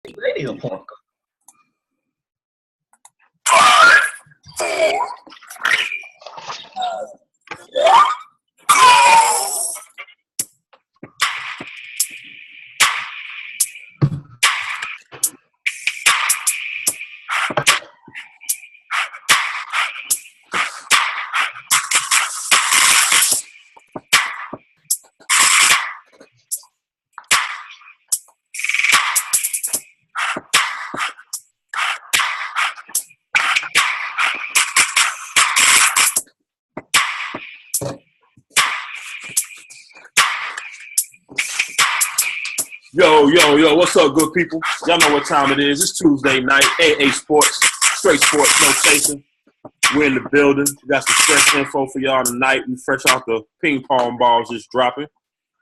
Radio point. 5, 4, 3, 2, 1, go! Yo, what's up, good people? Y'all know what time it is. It's Tuesday night, AA Sports, straight sports, no chasing. We're in the building. We got some fresh info for y'all tonight. We fresh out the ping pong balls just dropping.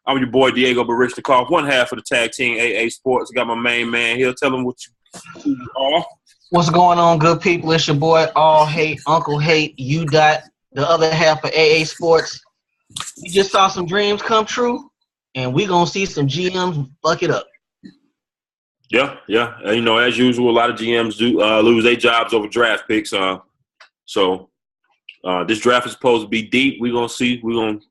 I'm your boy, Diego Barishnikov, one half of the tag team, AA Sports. I got my main man here. Tell him who you are. What's going on, good people? It's your boy, All Hate, Uncle Hate, U-Dot, the other half of AA Sports. We just saw some dreams come true, and we going to see some GMs fuck it up. Yeah. And, you know, as usual, a lot of GMs do lose their jobs over draft picks. So this draft is supposed to be deep. We're gonna see. We're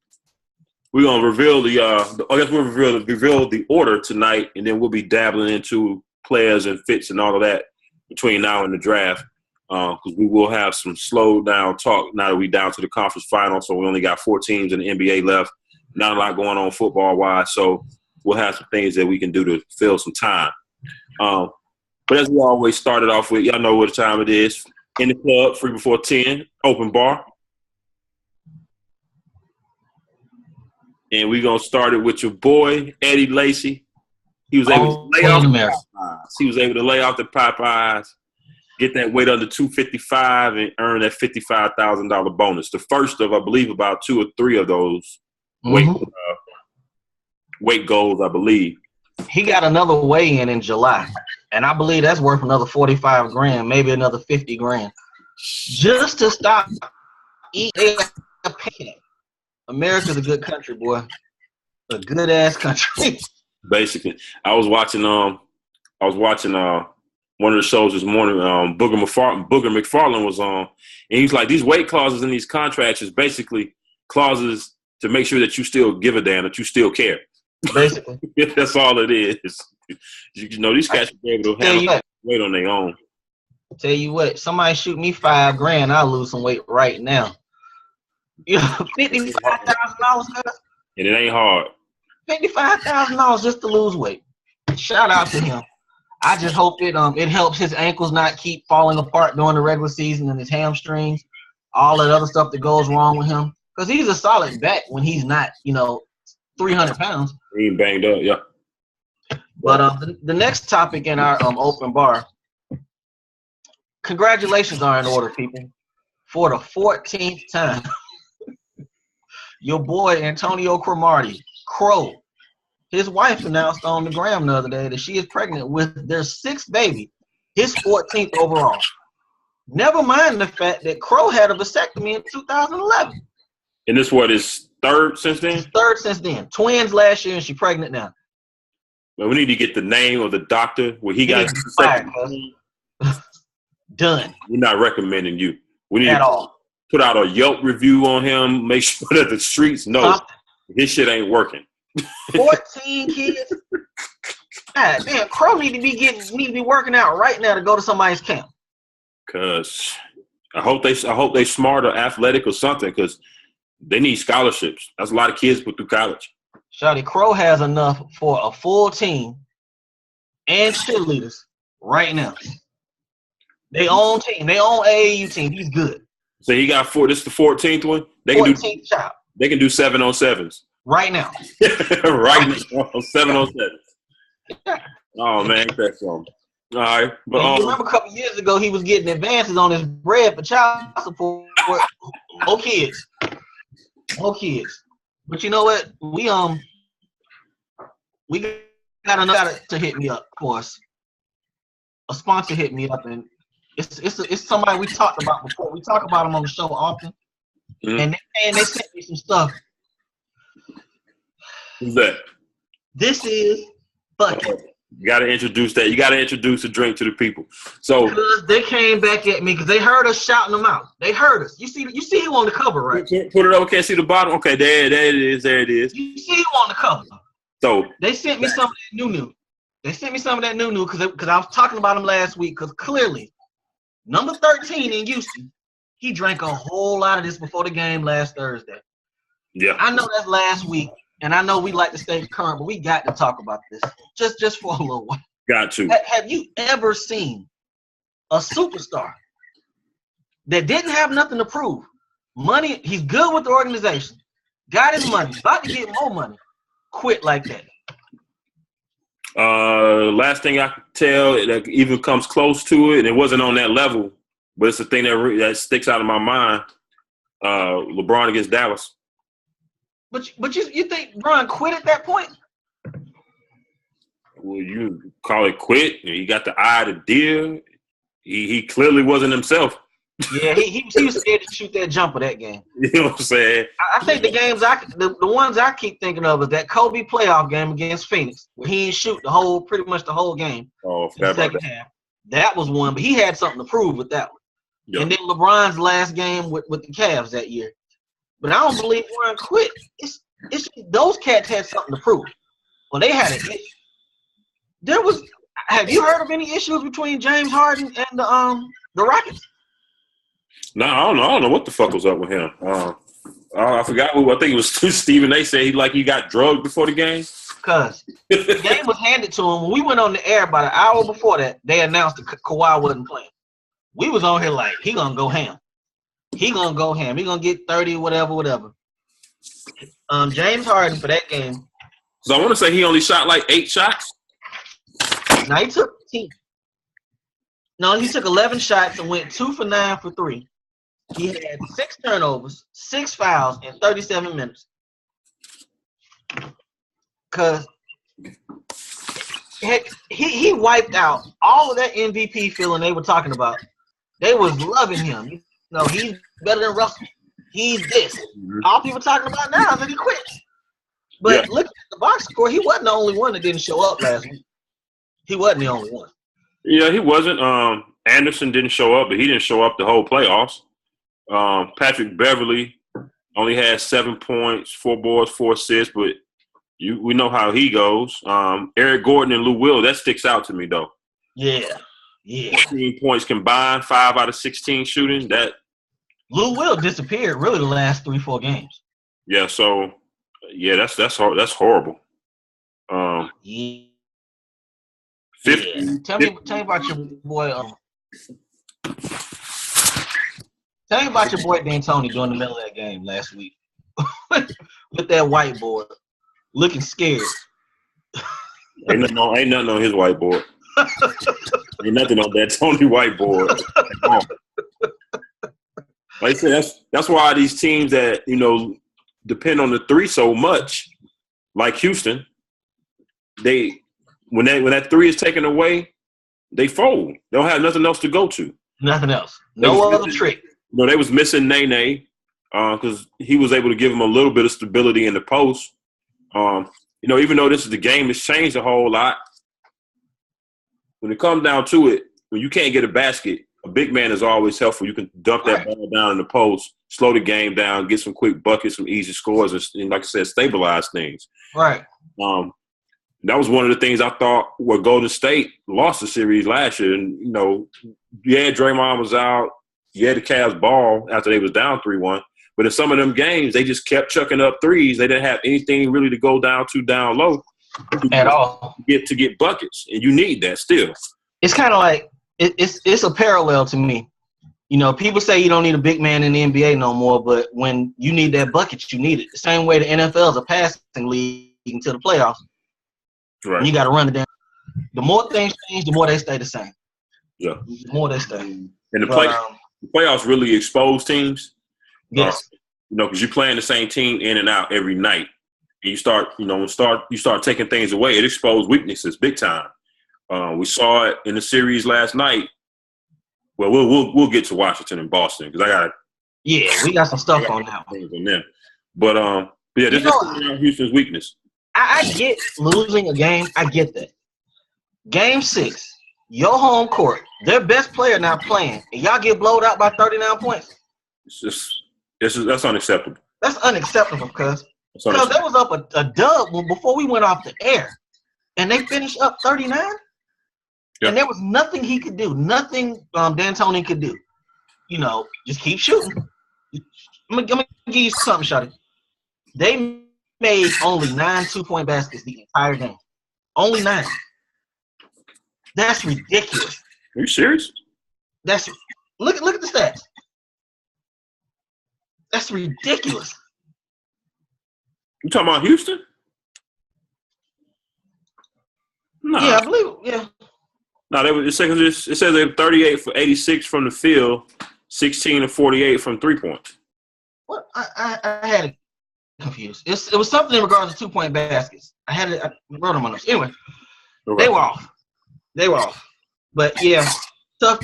gonna reveal we'll reveal the order tonight, and then we'll be dabbling into players and fits and all of that between now and the draft. Because we will have some slow down talk now that we're down to the conference final. So we only got 4 teams in the NBA left. Not a lot going on football wise. So we'll have some things that we can do to fill some time. But as we always started off with, y'all know what time it is. In the club, 3 before 10, open bar. And we're going to start it with your boy, Eddie Lacy. He was able to lay off the Popeyes. He was able to lay off the Popeyes, get that weight under 255, and earn that $55,000 bonus. The first of, I believe, about 2 or 3 of those weight goals, I believe. He got another weigh-in in July, and I believe that's worth another 45 grand, maybe another 50 grand, just to stop eating a pan. America's a good country, boy. A good-ass country. Basically, I was watching one of the shows this morning. Booger McFarland was on, and he's like, these weight clauses in these contracts is basically clauses to make sure that you still give a damn, that you still care. Basically. That's all it is. You know, these cats should be able to handle weight on their own. Tell you what, somebody shoot me $5 grand, I'll lose some weight right now. You know, $55,000, and it ain't hard. $55,000 just to lose weight. Shout out to him. I just hope it helps his ankles not keep falling apart during the regular season, and his hamstrings, all that other stuff that goes wrong with him. Because he's a solid back when he's not, 300 pounds. He ain't banged up, yeah. But the next topic in our open bar, congratulations are in order, people. For the 14th time, your boy Antonio Cromartie, Crow, his wife announced on the gram the other day that she is pregnant with their 6th baby, his 14th overall. Never mind the fact that Crow had a vasectomy in 2011. And this what is 3rd since then? 3rd since then. Twins last year, and she's pregnant now. Well, we need to get the name of the doctor where he got fired. Done. We're not recommending you. We need at to all. Put out a Yelp review on him. Make sure that the streets know his shit ain't working. 14 kids. God damn, Crow need to be working out right now to go to somebody's camp. Cause I hope they smart or athletic or something. Cause they need scholarships. That's a lot of kids put through college. Shawty, Crow has enough for a full team and cheerleaders right now. They own team. They own AAU team. He's good. So he got 4. This is the 14th one. They can 14th child. They can do 7-on-7s right now. Right now, 7-on-7s. Yeah. Oh man, that's something. All right, but you remember a couple years ago he was getting advances on his bread for child support. No kids. But you know what? We got another to hit me up, of course. A sponsor hit me up, and it's somebody we talked about before. We talk about them on the show often, and they sent me some stuff. Who's that? This is Bucket. You got to introduce that. You got to introduce a drink to the people. So because they came back at me because they heard us shouting them out. They heard us. You see who on the cover, right? Put it over. Can't see the bottom. Okay, there it is. There it is. You see who on the cover. So they sent me some of that new. They sent me some of that new because I was talking about him last week because clearly number 13 in Houston, he drank a whole lot of this before the game last Thursday. Yeah. I know that's last week, and I know we like to stay current, but we got to talk about this just for a little while. Got to. Have you ever seen a superstar that didn't have nothing to prove? Money, he's good with the organization, got his money, about to get more money, quit like that. Last thing I could tell that even comes close to it, and it wasn't on that level, but it's the thing that sticks out of my mind. LeBron against Dallas. But you think LeBron quit at that point? Well, you call it quit. He got the eye of the deal. He clearly wasn't himself. Yeah, he was scared to shoot that jumper that game. You know what I'm saying? I think the games the ones I keep thinking of is that Kobe playoff game against Phoenix, where he didn't shoot pretty much the whole game. Oh, in the second half. That was one, but he had something to prove with that one. Yep. And then LeBron's last game with the Cavs that year. But I don't believe LeBron quit. It's those cats had something to prove. Well, they had it. Have you heard of any issues between James Harden and the Rockets? No, I don't know what the fuck was up with him. I forgot who. I think it was Stephen A. said he got drugged before the game. Because the game was handed to him. When we went on the air about an hour before that, they announced that Kawhi wasn't playing. We was on here like, he going to go ham. He going to go ham. He going to get 30, whatever. James Harden for that game. So I want to say he only shot like 8 shots. Now he took 11 shots and went 2 for 9 for 3. He had 6 turnovers, 6 fouls in 37 minutes. Because he wiped out all of that MVP feeling they were talking about. They was loving him. You know, he's better than Russell. He's this. All people talking about now is that he quit. But look at the box score. He wasn't the only one that didn't show up last week. He wasn't the only one. Yeah, he wasn't. Anderson didn't show up, but he didn't show up the whole playoffs. Patrick Beverly only had 7 points, 4 boards, 4 assists, but we know how he goes. Eric Gordon and Lou Will, that sticks out to me, though. Yeah. 14 points combined, 5 out of 16 shooting. That Lou Will disappeared really the last 3-4 games. Yeah, so that's horrible. 50. Yeah. Tell me about your boy. Tell me about your boy D'Antoni during the middle of that game last week with that whiteboard, looking scared. Ain't nothing on his whiteboard. Ain't nothing on that Tony whiteboard. Like I said, that's why these teams that depend on the 3 so much, like Houston, when that 3 is taken away, they fold. They don't have nothing else to go to. Nothing else. No other trick. They was missing Nene because he was able to give him a little bit of stability in the post. Even though this is the game, it's changed a whole lot. When it comes down to it, when you can't get a basket, a big man is always helpful. You can dump that ball down in the post, slow the game down, get some quick buckets, some easy scores, and like I said, stabilize things. Right. That was one of the things I thought where Golden State lost the series last year. And, Draymond was out. Yeah, the Cavs ball after they was down 3-1. But in some of them games, they just kept chucking up threes. They didn't have anything really to go down low. At all. To get buckets. And you need that still. It's kind of like it's a parallel to me. People say you don't need a big man in the NBA no more, but when you need that bucket, you need it. The same way the NFL is a passing league until the playoffs. Right. And you got to run it down. The more things change, the more they stay the same. Yeah. The more they stay. And the playoffs really expose teams. Yes. Because you're playing the same team in and out every night. And you start taking things away. It exposed weaknesses big time. We saw it in the series last night. Well, we'll get to Washington and Boston because I got. Yeah, we got some stuff on that one. But this is Houston's weakness. I get losing a game. I get that. Game 6, your home court, their best player not playing, and y'all get blowed out by 39 points. That's unacceptable. That's unacceptable, cuz. That's Because they unacceptable. was up a dub before we went off the air, and they finished up 39. Yeah. And there was nothing he could do, nothing D'Antoni could do. You know, just keep shooting. I'm gonna give you something, Shotty. They made only 9 2-point baskets the entire game. Only 9. That's ridiculous. Are you serious? That's look at the stats. That's ridiculous. You talking about Houston? No. Yeah, I believe. Yeah. No, it says they were 38 for 86 from the field, 16 to 48 from 3 points. What I had it confused. It was something in regards to 2-point baskets. I wrote them on those. Anyway, Okay. they were off. But yeah, tough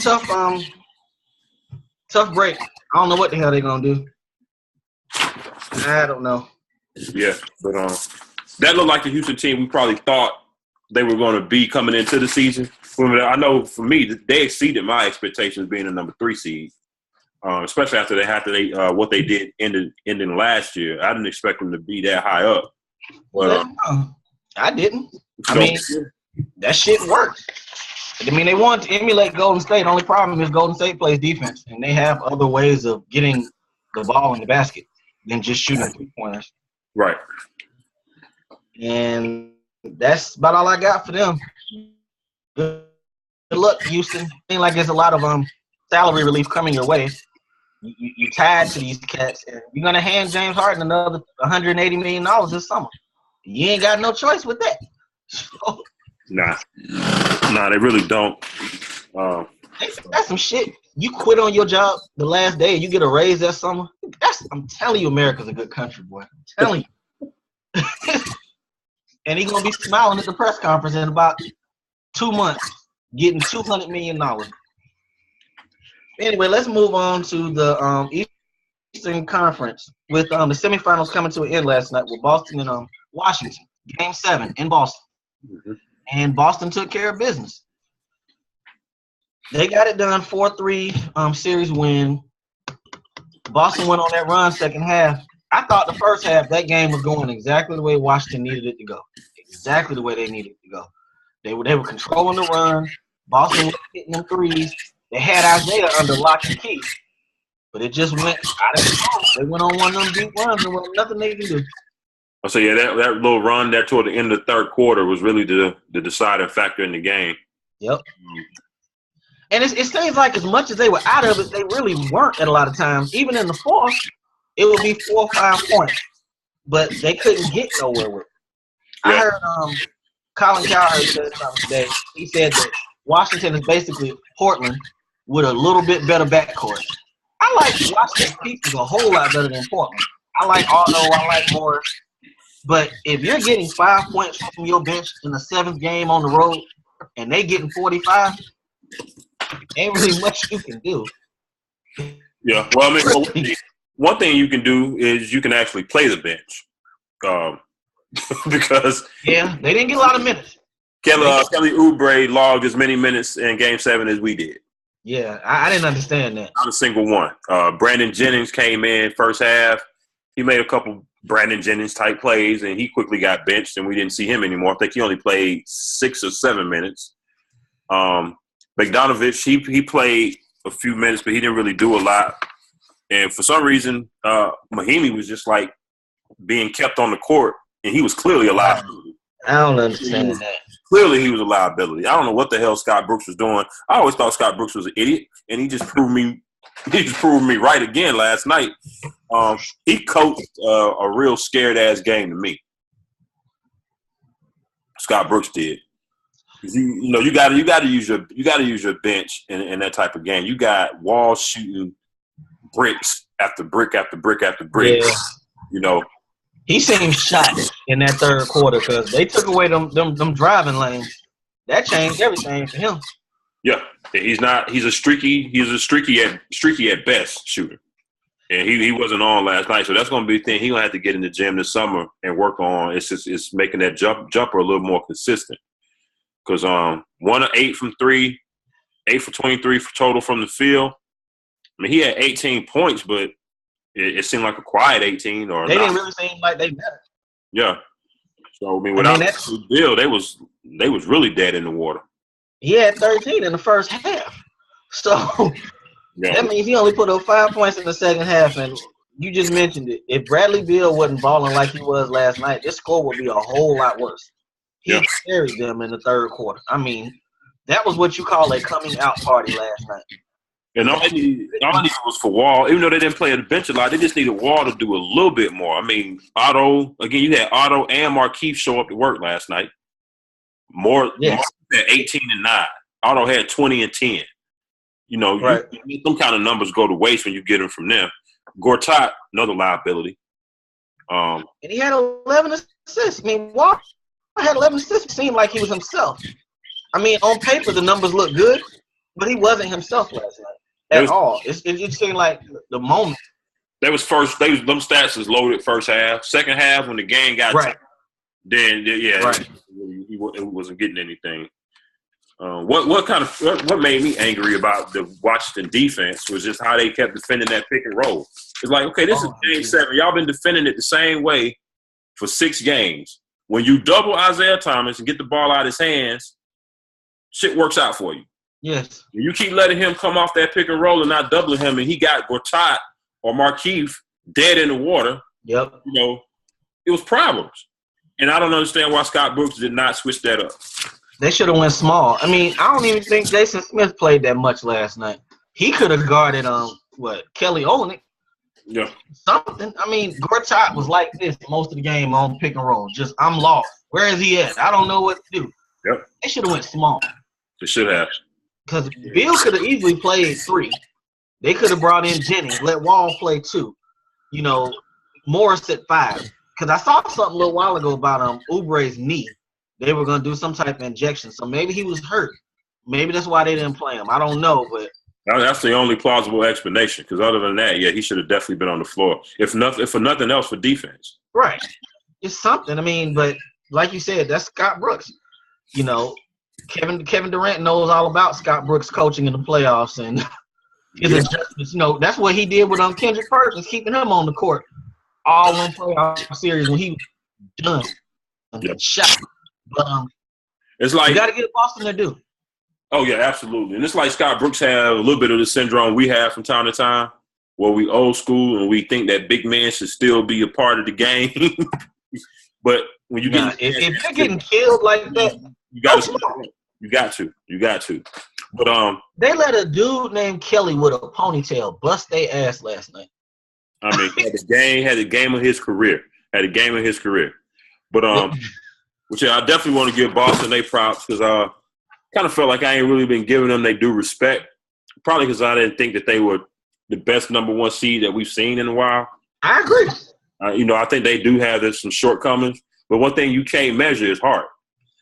break. I don't know what the hell they're gonna do. I don't know. Yeah, but that looked like the Houston team we probably thought they were going to be coming into the season. I know for me, they exceeded my expectations being a number 3 seed, especially after what they did ending last year. I didn't expect them to be that high up. But, I didn't. I mean, that shit worked. I mean, they want to emulate Golden State. The only problem is Golden State plays defense, and they have other ways of getting the ball in the basket than just shooting 3-pointers. Right. And that's about all I got for them. Good luck, Houston. Seems like there's a lot of salary relief coming your way. You tied to these cats, and you're gonna hand James Harden another $180 million this summer. You ain't got no choice with that. So, Nah, they really don't. That's some shit. You quit on your job the last day and you get a raise that summer. I'm telling you, America's a good country, boy. I'm telling you. And he's gonna be smiling at the press conference in about 2 months, getting $200 million. Anyway, let's move on to the Eastern Conference with the semifinals coming to an end last night with Boston and Washington. Game 7 in Boston. Mm-hmm. And Boston took care of business. They got it done, 4-3 series win. Boston went on that run second half. I thought the first half that game was going exactly the way Washington needed it to go. Exactly the way they needed it to go. They were controlling the run. Boston was hitting them threes. They had Isaiah under lock and key. But it just went out of control. They went on one of them deep runs and there was nothing they can do. So, yeah, that little run there toward the end of the third quarter was really the deciding factor in the game. Yep. And it seems like as much as they were out of it, they really weren't at a lot of times. Even in the fourth, it would be 4 or 5 points. But they couldn't get nowhere with it. I heard Colin Cowherd said something today. He said that Washington is basically Portland with a little bit better backcourt. I like Washington's pieces a whole lot better than Portland. I like Otto. I like Morris. But if you're getting 5 points from your bench in the 7th game on the road and they getting 45, ain't really much you can do. Yeah. Well, I mean, one thing you can do is you can actually play the bench. Because yeah, they didn't get a lot of minutes. Kelly Oubre logged as many minutes in Game 7 as we did. Yeah, I didn't understand that. Not a single one. Brandon Jennings came in first half. He made a couple Brandon Jennings type plays, and he quickly got benched, and we didn't see him anymore. I think he only played 6 or 7 minutes. Bogdanovich, he played a few minutes, but he didn't really do a lot. And for some reason, Mahinmi was just like being kept on the court, and he was clearly a liability. I don't understand that. Clearly, he was a liability. I don't know what the hell Scott Brooks was doing. I always thought Scott Brooks was an idiot, and he just proved me right again last night. He coached a real scared ass game to me. Scott Brooks did. You got to use your bench in that type of game. You got Wall shooting bricks after brick after brick after brick. Yeah. He seemed shot in that third quarter because they took away them driving lanes. That changed everything for him. Yeah, he's a streaky at best shooter, and he wasn't on last night. So that's going to be the thing. He's going to have to get in the gym this summer and work on. It's making that jumper a little more consistent. because 1 of 8 from 3, 8 for 23 for total from the field. I mean, he had 18 points, but it seemed like a quiet 18 or They not. didn't really seem like they better. Yeah. So I mean, without Bill, they was really dead in the water. He had 13 in the first half. So that means he only put up 5 points in the second half. And you just mentioned it. If Bradley Beal wasn't balling like he was last night, this score would be a whole lot worse. He carried them in the third quarter. I mean, that was what you call a coming out party last night. And all they needed was for Wall. Even though they didn't play at the bench a lot, they just needed Wall to do a little bit more. I mean, Otto, again, you had Otto and Markieff show up to work last night. More had 18 and 9. Otto had 20 and 10. You know, some kind of numbers go to waste when you get them from them. Gortat, another liability. And he had 11 assists. I mean, Wall had 11 assists. It seemed like he was himself. I mean, on paper, the numbers look good, but he wasn't himself last night. At all. It seemed like the moment. Them stats was loaded first half. Second half, when the game got tight, then he wasn't getting anything. What made me angry about the Washington defense was just how they kept defending that pick and roll. It's like, okay, this is game 7. Y'all been defending it the same way for 6 games. When you double Isaiah Thomas and get the ball out of his hands, shit works out for you. Yes. You keep letting him come off that pick and roll and not doubling him, and he got Gortat or Markieff dead in the water. Yep. You know, it was problems. And I don't understand why Scott Brooks did not switch that up. They should have went small. I mean, I don't even think Jason Smith played that much last night. He could have guarded Kelly Olynyk. Yeah. Something. I mean, Gortat was like this most of the game on pick and roll. Just, I'm lost. Where is he at? I don't know what to do. Yep. They should have went small. They should have. Because Bill could have easily played 3. They could have brought in Jennings, let Wall play 2. You know, Morris at 5. Because I saw something a little while ago about Oubre's knee. They were going to do some type of injection. So maybe he was hurt. Maybe that's why they didn't play him. I don't know, but that's the only plausible explanation. Because other than that, he should have definitely been on the floor. If for nothing else, for defense. Right. It's something. I mean, but like you said, that's Scott Brooks. You know, Kevin Durant knows all about Scott Brooks coaching in the playoffs and his adjustments. You know, that's what he did with Kendrick Perkins, keeping him on the court all in playoff series when he was done. Shot. But it's like you got to get Boston to do. Oh yeah, absolutely. And it's like Scott Brooks had a little bit of the syndrome we have from time to time, where we old school and we think that big men should still be a part of the game. But when you if you're getting killed like that, you got to. But they let a dude named Kelly with a ponytail bust their ass last night. I mean, had the game of his career. But which I definitely want to give Boston their props because I kind of felt like I ain't really been giving them their due respect. Probably because I didn't think that they were the best number 1 seed that we've seen in a while. I agree. I think they do have some shortcomings. But one thing you can't measure is heart.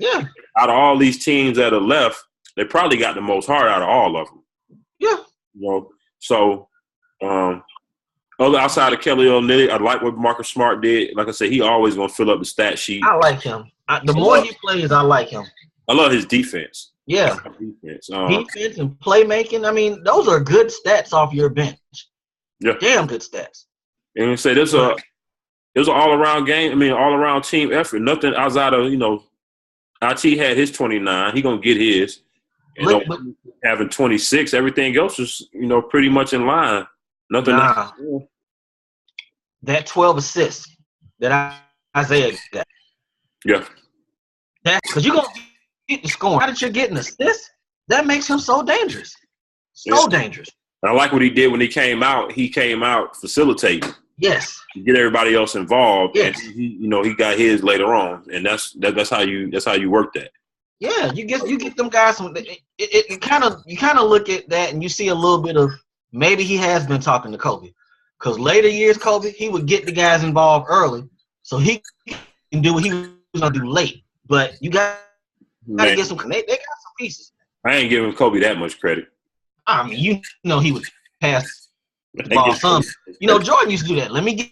Yeah. Out of all these teams that are left, they probably got the most heart out of all of them. Yeah. You know, so outside of Kelly Olynyk, I like what Marcus Smart did. Like I said, he always going to fill up the stat sheet. I like him. The more he plays, I like him. I love his defense. Yeah. Defense and playmaking. I mean, those are good stats off your bench. Yeah. Damn good stats. And I say there's an all-around game. I mean, all-around team effort. Nothing outside of, IT had his 29. He going to get his. And having 26, everything else is, pretty much in line. Nothing. That 12 assists that Isaiah got. Yeah. That's because you're going to get the scoring. How did you get an assist? That makes him so dangerous. Dangerous. And I like what he did when he came out. He came out facilitating. Yes. To get everybody else involved. Yes. And he got his later on. And that's how you work that. Yeah, you get them guys. You kind of look at that and you see a little bit of maybe he has been talking to Kobe, because later years Kobe he would get the guys involved early so he can do what he was gonna do late. But you got to get some. They got some pieces. I ain't giving Kobe that much credit. I mean, he would pass the ball some. Jordan used to do that. Let me get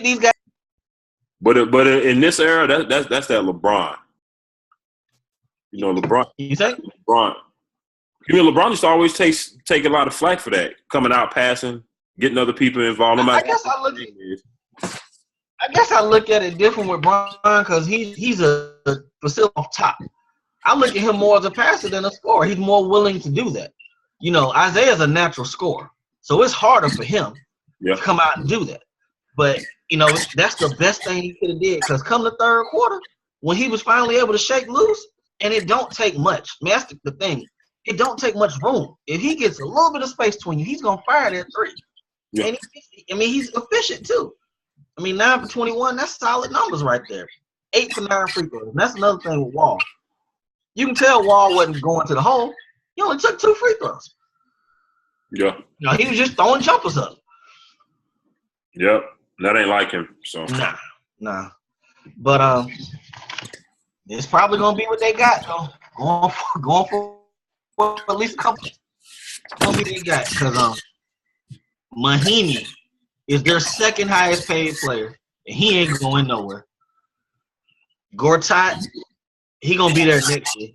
these guys. But in this era, that's that LeBron. You know, LeBron. You think? LeBron. You know, LeBron used to always take a lot of flack for that, coming out, passing, getting other people involved. No matter I guess I look at it different with Bron because he's a facility off top. I look at him more as a passer than a scorer. He's more willing to do that. You know, Isaiah's a natural scorer, so it's harder for him to come out and do that. But, you know, that's the best thing he could have did because come the third quarter, when he was finally able to shake loose, and it don't take much. I mean, that's the thing. It don't take much room. If he gets a little bit of space between you, he's going to fire that three. Yeah. And he's efficient too. I mean, 9 for 21, that's solid numbers right there. 8 for 9 free throws. And that's another thing with Wall. You can tell Wall wasn't going to the hole. He only took 2 free throws. Yeah. You know, he was just throwing jumpers up. Yep. That ain't like him. So Nah. But it's probably gonna be what they got though. Going for at least a couple. Gonna be what they got because Mahinmi is their second highest paid player, and he ain't going nowhere. Gortat, he gonna be there next year.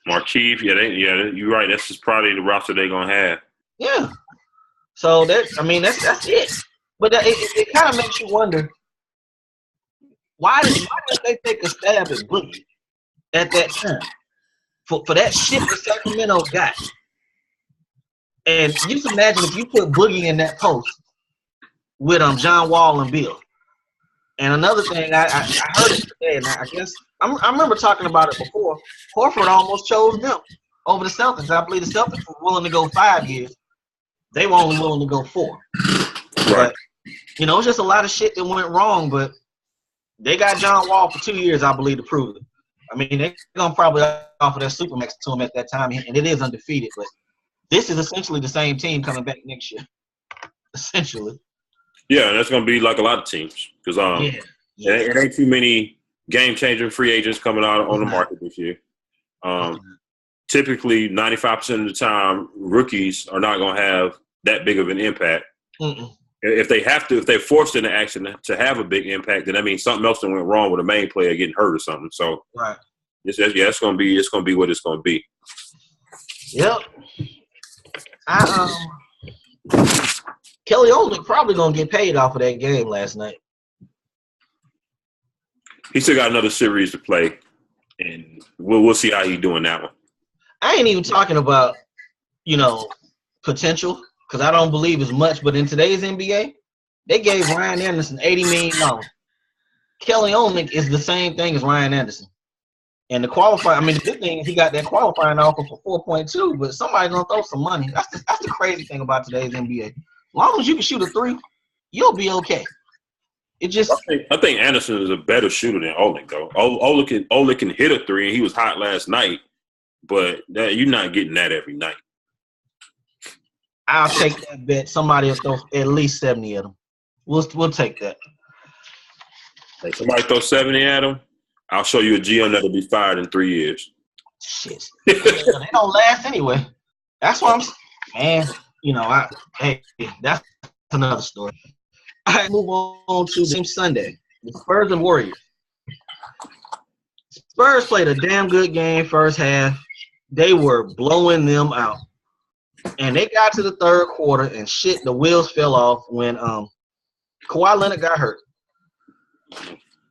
Markieff, you're right. That's just probably the roster they're gonna have. Yeah. So that's it. But it kind of makes you wonder why did they take a stab at Boogie at that time for that shit that Sacramento got? And you just imagine if you put Boogie in that post with John Wall and Bill. And another thing, I heard it today, and I guess I remember talking about it before. Horford almost chose them over the Celtics. I believe the Celtics were willing to go 5 years. They were only willing to go 4. Right. But, you know, it's just a lot of shit that went wrong, but they got John Wall for 2 years, I believe, to prove it. I mean, they're going to probably offer that Supermax to him at that time, and it is undefeated. But this is essentially the same team coming back next year, essentially. Yeah, that's going to be like a lot of teams because it ain't too many game-changing free agents coming out on the market this year. Typically, 95% of the time, rookies are not going to have that big of an impact. Mm-mm. If they're forced into action to have a big impact, then that means something else went wrong with a main player getting hurt or something. So, right. It's going to be what it's going to be. Yep. Kelly Olynyk probably going to get paid off of that game last night. He still got another series to play, and we'll see how he's doing that one. I ain't even talking about, you know, potential because I don't believe as much. But in today's NBA, they gave Ryan Anderson $80 million. Kelly Olynyk is the same thing as Ryan Anderson. And the qualifying, I mean, the good thing is he got that qualifying offer for 4.2, but somebody's going to throw some money. That's the crazy thing about today's NBA. As long as you can shoot a 3, you'll be okay. It just I think Anderson is a better shooter than Olynyk, though. Olynyk can hit a 3, and he was hot last night, but you're not getting that every night. I'll take that bet. Somebody will throw at least 70 at him. We'll take that. If somebody throw 70 at him, I'll show you a GM that'll be fired in 3 years. Shit. They don't last anyway. That's why man, you know, that's another story. All right, move on to the same Sunday. The Spurs and Warriors. Spurs played a damn good game first half. They were blowing them out. And they got to the third quarter and shit, the wheels fell off when Kawhi Leonard got hurt.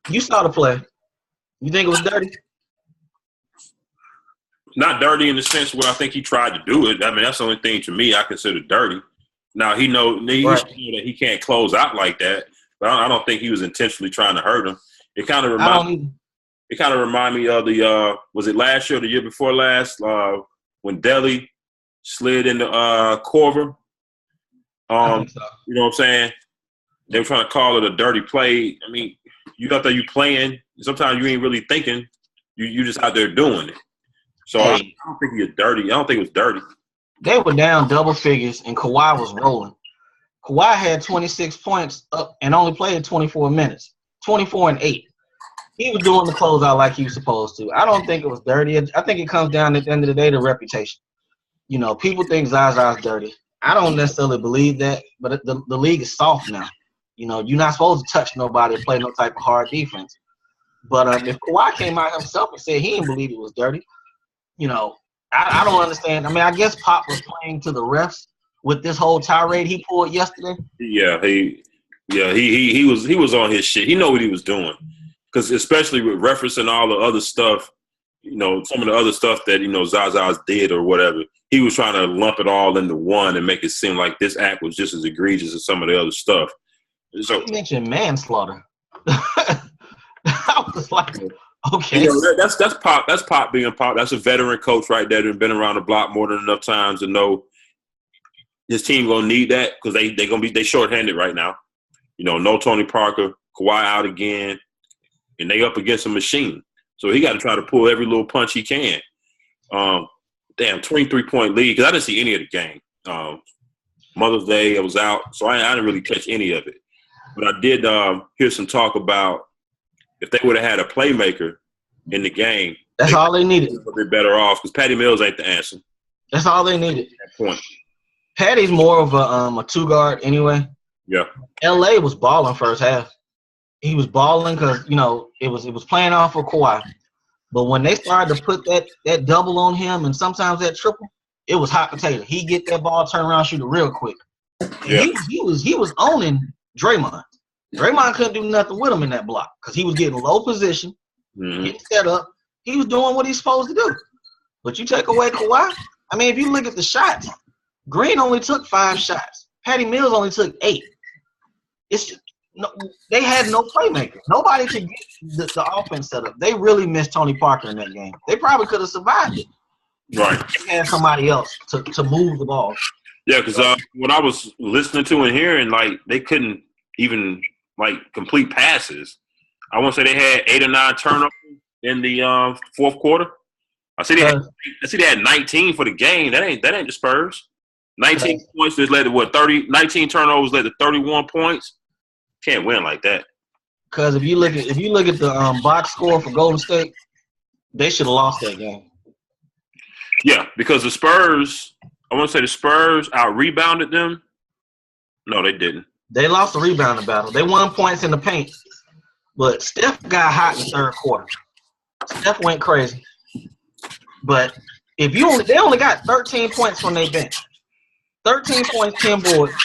You saw the play. You think it was dirty? Not dirty in the sense where I think he tried to do it. I mean, that's the only thing to me I consider dirty. Now, he knows that he can't close out like that, but I don't think he was intentionally trying to hurt him. It kind of reminded me of the was it last year or the year before last when Delly slid into Korver. You know what I'm saying? They were trying to call it a dirty play. I mean, you out there, you playing. Sometimes you ain't really thinking. You just out there doing it. So I don't think he's dirty. I don't think it was dirty. They were down double figures, and Kawhi was rolling. Kawhi had 26 points up and only played 24 minutes, 24 and 8. He was doing the closeout like he was supposed to. I don't think it was dirty. I think it comes down at the end of the day to reputation. You know, people think Zaza's dirty. I don't necessarily believe that, but the league is soft now. You know, you're not supposed to touch nobody and play no type of hard defense. But if Kawhi came out himself and said he didn't believe it was dirty, I don't understand. I mean, I guess Pop was playing to the refs with this whole tirade he pulled yesterday. Yeah, he was on his shit. He know what he was doing, because especially with referencing all the other stuff, some of the other stuff that Zaza's did or whatever. He was trying to lump it all into one and make it seem like this act was just as egregious as some of the other stuff. So he mentioned manslaughter. I was like, okay. That's Pop. That's Pop being Pop. That's a veteran coach right there who's been around the block more than enough times to know his team gonna need that, because they shorthanded right now. No Tony Parker, Kawhi out again, and they up against a machine. So he got to try to pull every little punch he can. 23-point lead, because I didn't see any of the game. Mother's Day, I was out, so I didn't really catch any of it. But I did hear some talk about if they would have had a playmaker in the game. That's all they needed. They're better off, because Patty Mills ain't the answer. That's all they needed. At that point. Patty's more of a two-guard anyway. Yeah. LA was balling first half. He was balling because, it was playing off of Kawhi. But when they started to put that double on him and sometimes that triple, it was hot potato. He get that ball, turn around, shoot it real quick. Yeah. He was owning Draymond. Draymond couldn't do nothing with him in that block because he was getting low position, getting set up. He was doing what he's supposed to do. But you take away Kawhi, I mean, if you look at the shots, Green only took 5 shots. Patty Mills only took 8. They had no playmaker. Nobody could get the offense set up. They really missed Tony Parker in that game. They probably could have survived it. Right. They had somebody else to move the ball. Yeah, because when I was listening to and hearing, they couldn't even, complete passes. I want to say they had 8 or 9 turnovers in the fourth quarter. I see they had 19 for the game. That ain't the Spurs. 19 points just led to 19 turnovers led to 31 points. Can't win like that. Because if you look at the box score for Golden State, they should have lost that game. Yeah, because the Spurs out rebounded them. No, they didn't. They lost the rebounding battle. They won points in the paint, but Steph got hot in the third quarter. Steph went crazy. But they only got 13 points from their bench. 13 points, 10 boards.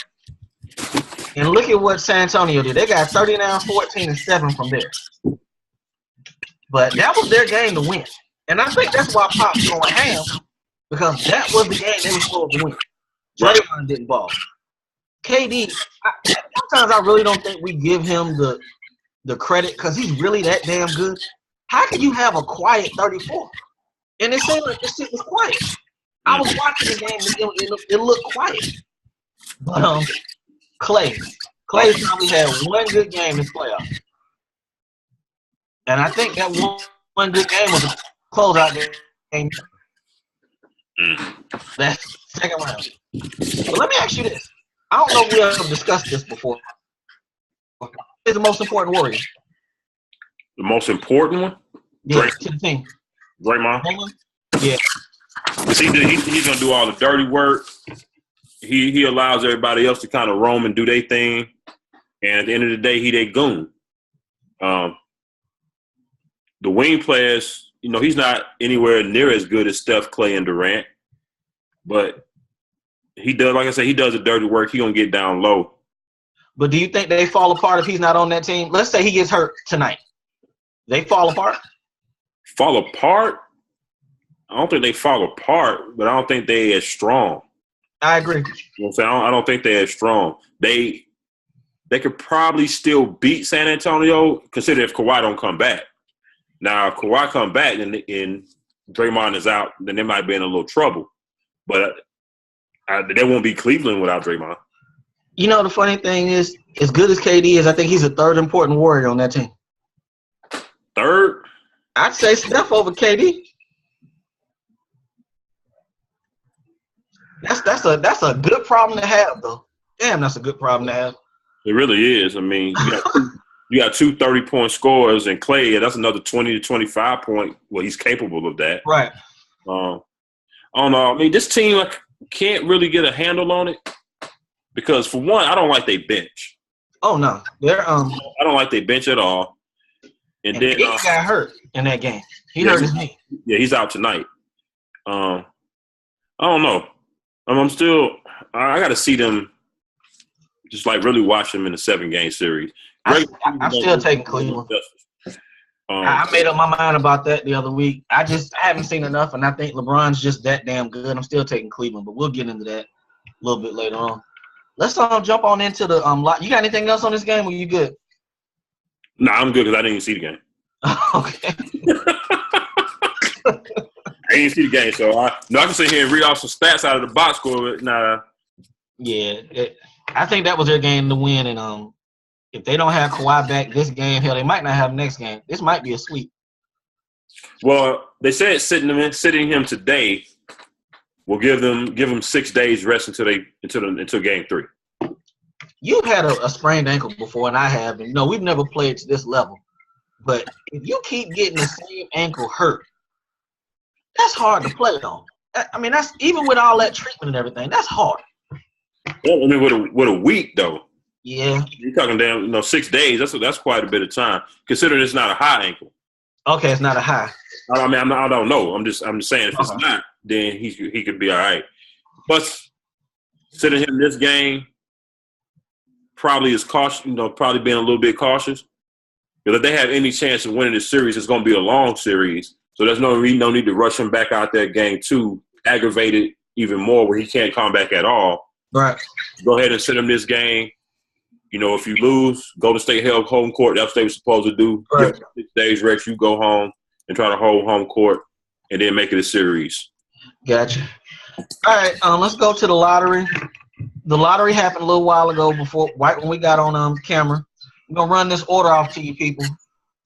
And look at what San Antonio did. They got 39, 14, and 7 from there. But that was their game to win. And I think that's why Pop's going ham, because that was the game they were supposed to win. Draymond didn't ball. KD, sometimes I really don't think we give him the credit because he's really that damn good. How can you have a quiet 34? And it seemed like this shit was quiet. I was watching the game, it looked quiet. But Clay probably had one good game this playoff. And I think that one good game was a closeout game. That's second round. But let me ask you this. I don't know if we ever discussed this before. Who's the most important warrior? The most important one? Yeah, to the team. Draymond? Yeah. He's going to do all the dirty work. He allows everybody else to kind of roam and do their thing. And at the end of the day, he their goon. The wing players, he's not anywhere near as good as Steph, Clay, and Durant. But he does, like I said, he does the dirty work. He going to get down low. But do you think they fall apart if he's not on that team? Let's say he gets hurt tonight. They fall apart? Fall apart? I don't think they fall apart, but I don't think they as strong. I agree. You know what I'm saying? I don't think they're as strong. They could probably still beat San Antonio, consider if Kawhi don't come back. Now, if Kawhi come back and Draymond is out, then they might be in a little trouble. But they won't be Cleveland without Draymond. The funny thing is, as good as KD is, I think he's the third important warrior on that team. Third? I'd say Steph over KD. That's a good problem to have, though. Damn, that's a good problem to have. It really is. I mean, you got 2 30-point scorers, and Clay, that's another 20 to 25 point. Well, he's capable of that. Right. I don't know. I mean, this team can't really get a handle on it because, for one, I don't like their bench. Oh no, they're I don't like their bench at all. And then he got hurt in that game. He hurt his knee. Yeah, he's out tonight. I don't know. I'm still. I got to see them. Just like really watch them in a 7-game series. I'm still taking Cleveland. I made up my mind about that the other week. I haven't seen enough, and I think LeBron's just that damn good. I'm still taking Cleveland, but we'll get into that a little bit later on. Let's jump on into the You got anything else on this game, or you good? Nah, I'm good because I didn't even see the game. Okay. I didn't see the game, so I can sit here and read off some stats out of the box score. But nah. Yeah, I think that was their game to win, and if they don't have Kawhi back this game, hell, they might not have next game. This might be a sweep. Well, they said sitting him today will give him 6 days rest until game 3. You've had a sprained ankle before, and I have, and we've never played to this level. But if you keep getting the same ankle hurt, that's hard to play on. I mean, that's even with all that treatment and everything, that's hard. Well, I mean, with a week though. Yeah. You're talking damn, 6 days. That's quite a bit of time. Considering it's not a high ankle. Okay, it's not a high. I mean, I don't know. I'm just saying if it's not, then he could be all right. But sitting him this game probably is cautious. Probably being a little bit cautious. Because if they have any chance of winning this series, it's going to be a long series. So there's no need to rush him back out there game 2, aggravated even more where he can't come back at all. Right. Go ahead and sit him this game. If you lose, Golden State held home court. That's what they were supposed to do. Right. 6 days rest, you go home and try to hold home court and then make it a series. Gotcha. All right, let's go to the lottery. The lottery happened a little while ago right when we got on camera. I'm going to run this order off to you people.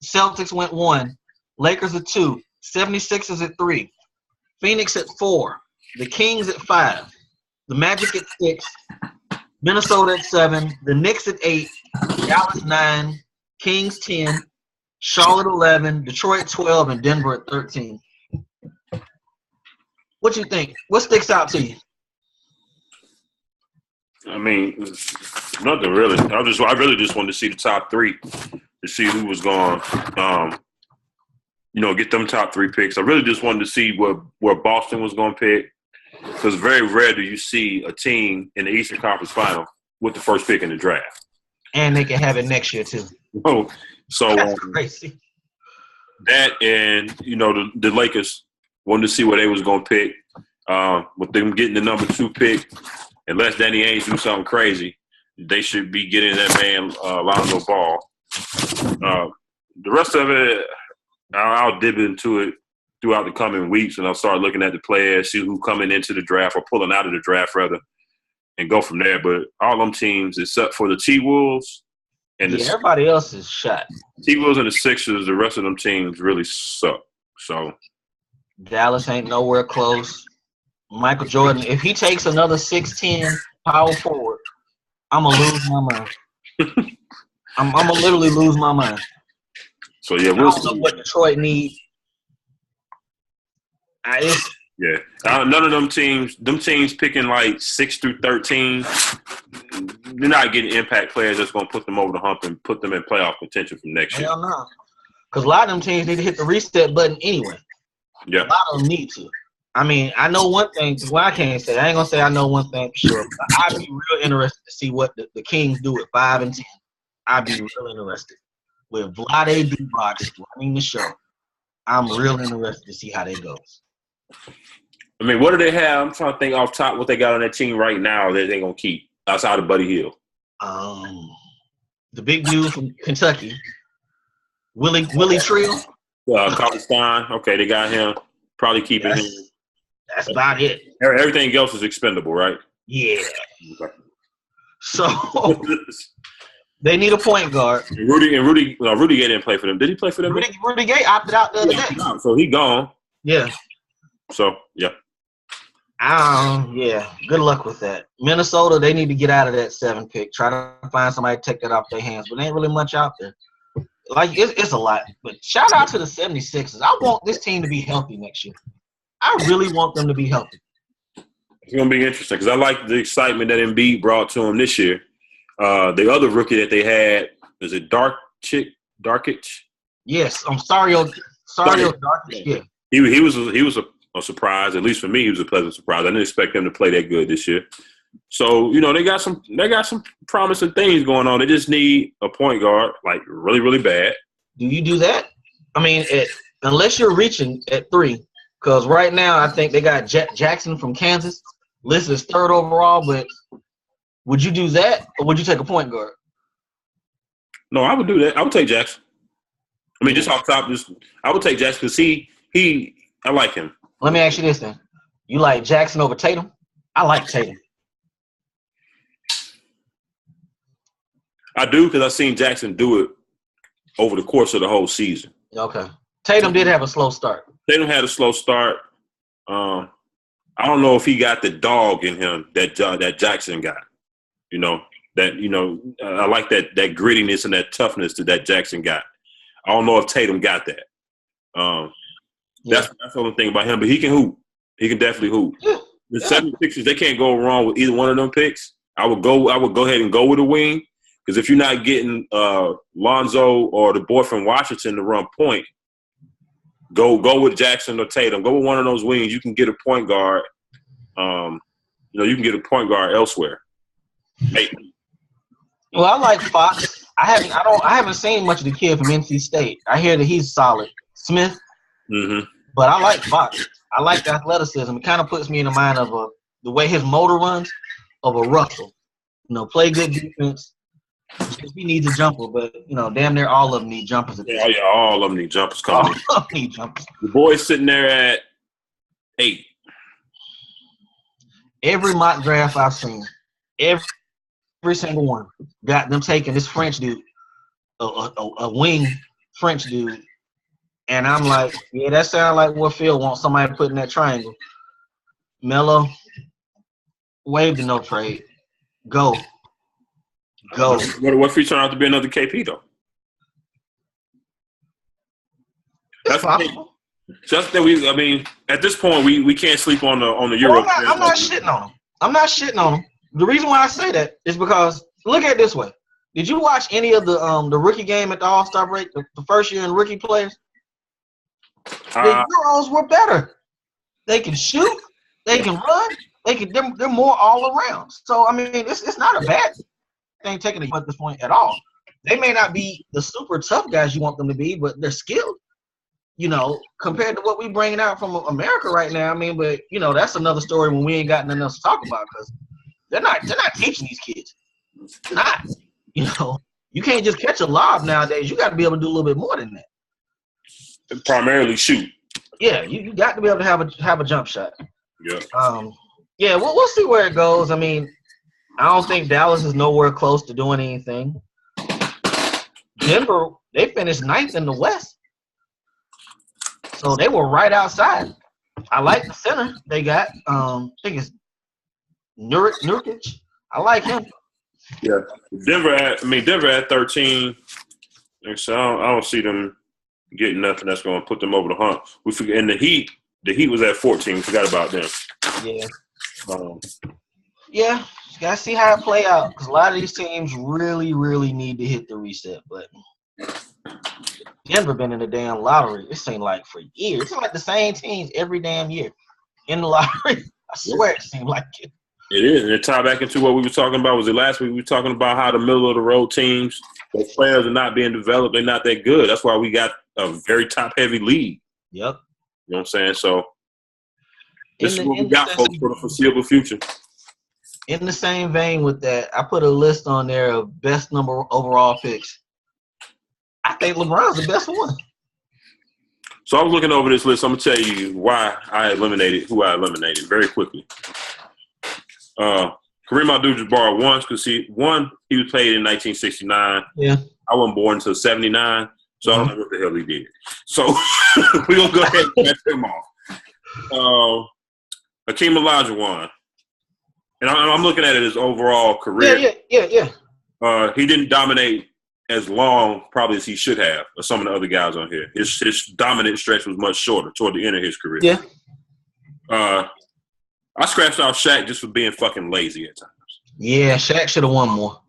Celtics went 1. Lakers at 2. 76ers at 3. Phoenix at 4. The Kings at 5. The Magic at 6. Minnesota at 7. The Knicks at 8. Dallas 9. Kings 10. Charlotte 11. Detroit 12. And Denver at 13. What you think? What sticks out to you? I mean, nothing really. I really just wanted to see the top 3 to see who was going get them top 3 picks. I really just wanted to see where Boston was going to pick. Because very rare do you see a team in the Eastern Conference Final with the first pick in the draft. And they can have it next year, too. Oh, so that's crazy. That and, the Lakers wanted to see where they was going to pick. With them getting the number 2 pick, unless Danny Ainge do something crazy, they should be getting that man Lonzo Ball. The rest of it, I'll dip into it throughout the coming weeks, and I'll start looking at the players, see who coming into the draft or pulling out of the draft, rather, and go from there. But all them teams, except for the T-Wolves and everybody else is shot. T-Wolves and the Sixers, the rest of them teams really suck. So Dallas ain't nowhere close. Michael Jordan, if he takes another 6'10" power forward, I'm going to lose my mind. I'm going to literally lose my mind. So, yeah, we'll see what Detroit need. None of them teams picking like 6 through 13, they're not getting impact players that's going to put them over the hump and put them in playoff contention from next year. Hell no. Because a lot of them teams need to hit the reset button anyway. Yeah. A lot of them need to. I mean, I know one thing. Well, I can't say. I ain't going to say I know one thing for sure. But I'd be real interested to see what the Kings do at 5 and 10. I'd be real interested. With Vlade Divac running the show, I'm real interested to see how that goes. I mean, what do they have? I'm trying to think off top what they got on that team right now that they're going to keep outside of Buddy Hield. The big dude from Kentucky, Willie Trill. Colin Stein. Okay, they got him. Probably keeping him. That's about it. Everything else is expendable, right? Yeah. Okay. So they need a point guard. And Rudy Gay didn't play for them. Did he play for them? Rudy Gay opted out the other day. So he gone. Yeah. So yeah. Yeah. Good luck with that. Minnesota, they need to get out of that 7 pick. Try to find somebody to take that off their hands, but there ain't really much out there. Like it's a lot. But shout out to the 76ers. I want this team to be healthy next year. I really want them to be healthy. It's gonna be interesting because I like the excitement that Embiid brought to him this year. The other rookie that they had is it Darkic. Yes, I'm sorry. Yeah. He was a surprise. At least for me, he was a pleasant surprise. I didn't expect him to play that good this year. So they got some promising things going on. They just need a point guard like really, really bad. Do you do that? I mean, unless you're reaching at 3, because right now I think they got Jackson from Kansas listed as 3rd overall. But would you do that, or would you take a point guard? No, I would do that. I would take Jackson. I mean, just off top, I would take Jackson because I like him. Let me ask you this then: you like Jackson over Tatum? I like Tatum. I do because I've seen Jackson do it over the course of the whole season. Okay. Tatum did have a slow start. Tatum had a slow start. I don't know if he got the dog in him that Jackson got. I like that grittiness and that toughness that Jackson got. I don't know if Tatum got that. That's the only thing about him. But he can hoop. He can definitely hoop. Yeah. The 76ers, they can't go wrong with either one of them picks. I would go ahead and go with a wing. Because if you're not getting Lonzo or the boy from Washington to run point, go with Jackson or Tatum. Go with one of those wings. You can get a point guard. You can get a point guard elsewhere. Maybe. Well, I like Fox. I haven't seen much of the kid from NC State. I hear that he's solid. Smith. Mm-hmm. But I like Fox. I like the athleticism. It kind of puts me in the mind of the way his motor runs of a Russell. Play good defense. He needs a jumper, but damn near all of them need jumpers. Yeah, all of them need jumpers coming. All of them need jumpers. The boy's sitting there at 8. Every mock draft I've seen, every single one, got them taking this French dude, a wing French dude, and I'm like, yeah, that sounds like what Phil wants somebody to put in that triangle. Melo, waive the no trade, go. What if he turned out to be another KP though? That's possible. Just that at this point we can't sleep on the Euro. I'm not shitting on him. The reason why I say that is because look at it this way. Did you watch any of the rookie game at the All-Star break, the first year in rookie players? The Euros were better. They can shoot, they can run, they're more all around. So it's not a bad thing taking it at this point at all. They may not be the super tough guys you want them to be, but they're skilled. Compared to what we bringing out from America right now. But that's another story when we ain't got nothing else to talk about because they're not teaching these kids. They're not. You can't just catch a lob nowadays. You got to be able to do a little bit more than that. Primarily shoot. Yeah, you got to be able to have a jump shot. Yeah. We'll see where it goes. I don't think Dallas is nowhere close to doing anything. Denver, they finished 9th in the West. So they were right outside. I like the center they got. I think it's Nurkic. I like him. Yeah. Denver at 13. So I don't see them getting nothing that's going to put them over the hump. We forget, and the Heat was at 14. We forgot about them. Yeah. You got to see how it play out because a lot of these teams really, really need to hit the reset button. Denver been in the damn lottery. It seemed like for years. It's like the same teams every damn year in the lottery. I swear it seemed like it. It is, and it tied back into what we were talking about. Was it last week? We were talking about how the middle of the road teams, those players are not being developed. They're not that good. That's why we got a very top heavy league. Yep. You know what I'm saying? So this is what we got, folks, for the foreseeable future. In the same vein with that, I put a list on there of best number overall picks. I think LeBron's the best one. So I was looking over this list. I'm going to tell you why I eliminated who I eliminated very quickly. Kareem Abdul-Jabbar won because he was paid in 1969. Yeah. I wasn't born until 79, so I don't know what the hell he did. So we're going to go ahead and catch him off. Hakeem Olajuwon. And I'm looking at it as overall career. Yeah. He didn't dominate as long probably as he should have, or some of the other guys on here. His dominant stretch was much shorter toward the end of his career. Yeah. I scratched out Shaq just for being fucking lazy at times. Yeah, Shaq should have won more.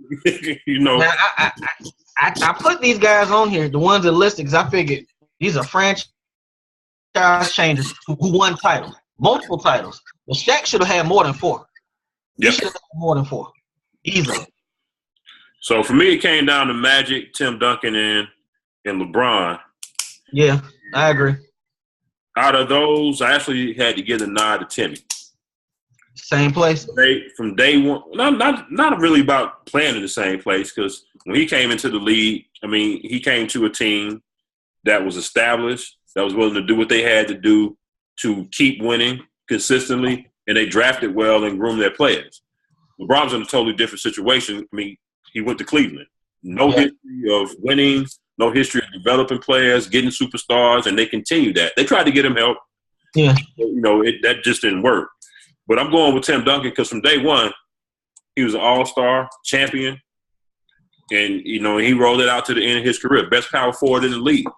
You know, Now, I put these guys on here, the ones that listed, because I figured these are franchise changers who won titles, multiple titles. But Shaq should have had more than 4. He Yep. should have had more than 4, easily. So for me, it came down to Magic, Tim Duncan, and LeBron. Yeah, I agree. Out of those, I actually had to give the nod to Timmy. Same place. From day one, not really about playing in the same place, because when he came into the league, I mean, he came to a team that was established, that was willing to do what they had to do to keep winning consistently, and they drafted well and groomed their players. LeBron's in a totally different situation. I mean, he went to Cleveland. No history of winning, no history of developing players, getting superstars, and they continued that. They tried to get him help. Yeah. You know, that just didn't work. But I'm going with Tim Duncan because from day one, he was an all-star champion. And, you know, he rolled it out to the end of his career. Best power forward in the league.